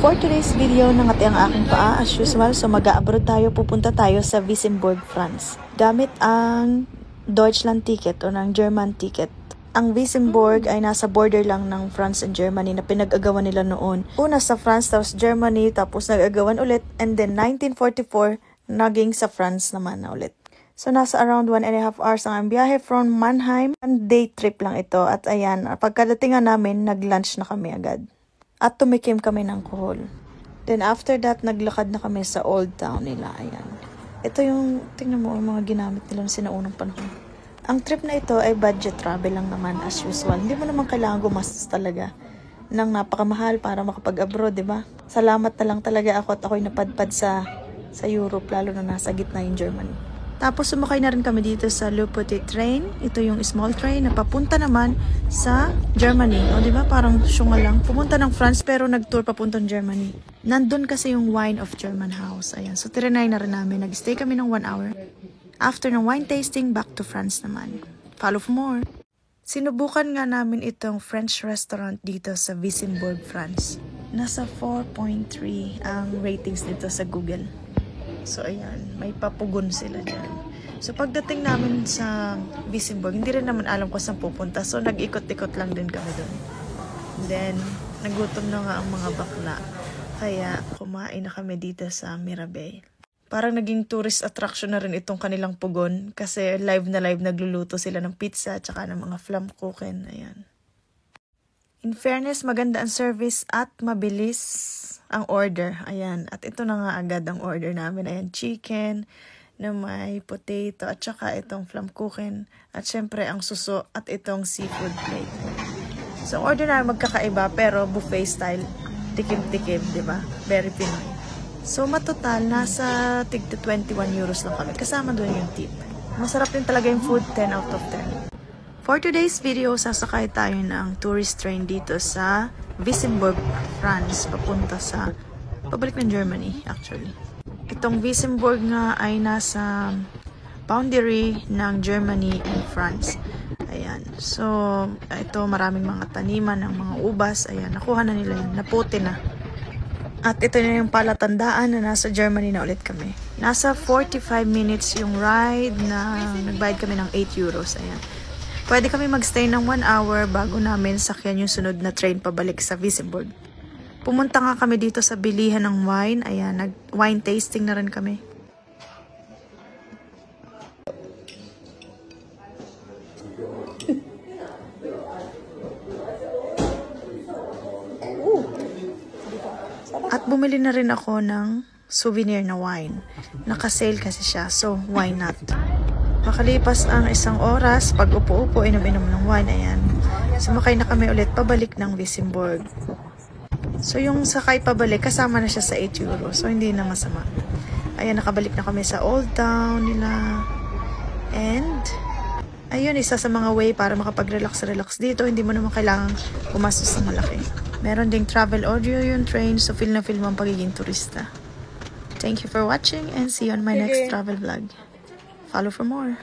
For today's video, nangati ang aking paa as usual. So mag-abroad tayo, pupunta tayo sa Wissembourg, France. Gamit ang Deutschland ticket o ng German ticket. Ang Wissembourg ay nasa border lang ng France and Germany na pinag-agawan nila noon. Una sa France, tapos Germany, tapos nag-agawan ulit. And then 1944, naging sa France naman na ulit. So nasa around 1.5 hours ang biyahe from Mannheim. One day trip lang ito. At ayan, pagkadating namin, nag-lunch na kami agad. At tumikim kami ng kohol. Then after that, naglakad na kami sa old town nila. Ayan. Ito yung, tingnan mo, yung mga ginamit nila sa sinaunang panahon. Ang trip na ito ay budget travel lang naman as usual. Hindi mo naman kailangan gumastos talaga ng napakamahal para makapag-abroad, di ba? Salamat na lang talaga ako at ako'y napadpad sa Europe, lalo na nasa gitna yung Germany. Tapos sumakay na rin kami dito sa Le Petit Train. Ito yung small train na papunta naman sa Germany. O diba? Parang syunga lang. Pumunta ng France pero nag-tour papuntang Germany. Nandun kasi yung Wine of German House. Ayan. So tirinay na rin namin. Nag-stay kami ng 1 hour. After ng wine tasting, back to France naman. Follow for more. Sinubukan nga namin itong French restaurant dito sa Wissembourg, France. Nasa 4.3 ang ratings dito sa Google. So, ayan. May papugon sila dyan. So, pagdating namin sa Wissembourg, hindi rin naman alam ko saan pupunta. So, nag-ikot-ikot lang din kami doon. Then, nagutom na nga ang mga bakla. Kaya, kumain na kami dito sa Mirabay. Parang naging tourist attraction na rin itong kanilang pugon. Kasi live na live nagluluto sila ng pizza at saka ng mga flammkuchen. Ayan. In fairness, maganda ang service at mabilis ang order. Ayan. At ito na nga agad ang order namin. Ayan, chicken na may potato at saka itong flammkuchen. At syempre ang suso at itong seafood plate. So, ang order namin magkakaiba pero buffet style. Tikim-tikim, di ba? Very Pinoy. So, matotal, nasa tig 21 euros lang kami. Kasama doon yung tip. Masarap din talaga yung food, 10 out of 10. For today's video, sasakay tayo ng tourist train dito sa Wissembourg, France, papunta sa pabalik ng Germany actually. Itong Wissembourg nga ay nasa boundary ng Germany and France. Ayan. So, ito maraming mga taniman ng mga ubas. Ayan, nakuha na nila yun. Naputi na. At ito na yung palatandaan na nasa Germany na ulit kami. Nasa 45 minutes yung ride na nagbayad kami ng 8 euros. Ayan. Pwede kami magstay ng 1 hour bago namin sakyan yung sunod na train pabalik sa Wissembourg. Pumunta nga kami dito sa bilihan ng wine. Ayan, nag-wine tasting na rin kami. At bumili na rin ako ng souvenir na wine. Naka-sale kasi siya, so why not? Makalipas ang 1 oras, pag upo-upo, inom-inom ng wine, ayan. Sumakay na kami ulit pabalik ng Wissembourg. So, yung sakay pabalik, kasama na siya sa 8 euros. So, hindi na masama. Ayan, nakabalik na kami sa old town nila. And, ayun, isa sa mga way para makapag-relax dito. Hindi mo naman kailangan pumastos ng malaki. Meron ding travel audio yung train, so feel na feel mo ang pagiging turista. Thank you for watching and see you on my next travel vlog. Follow for more.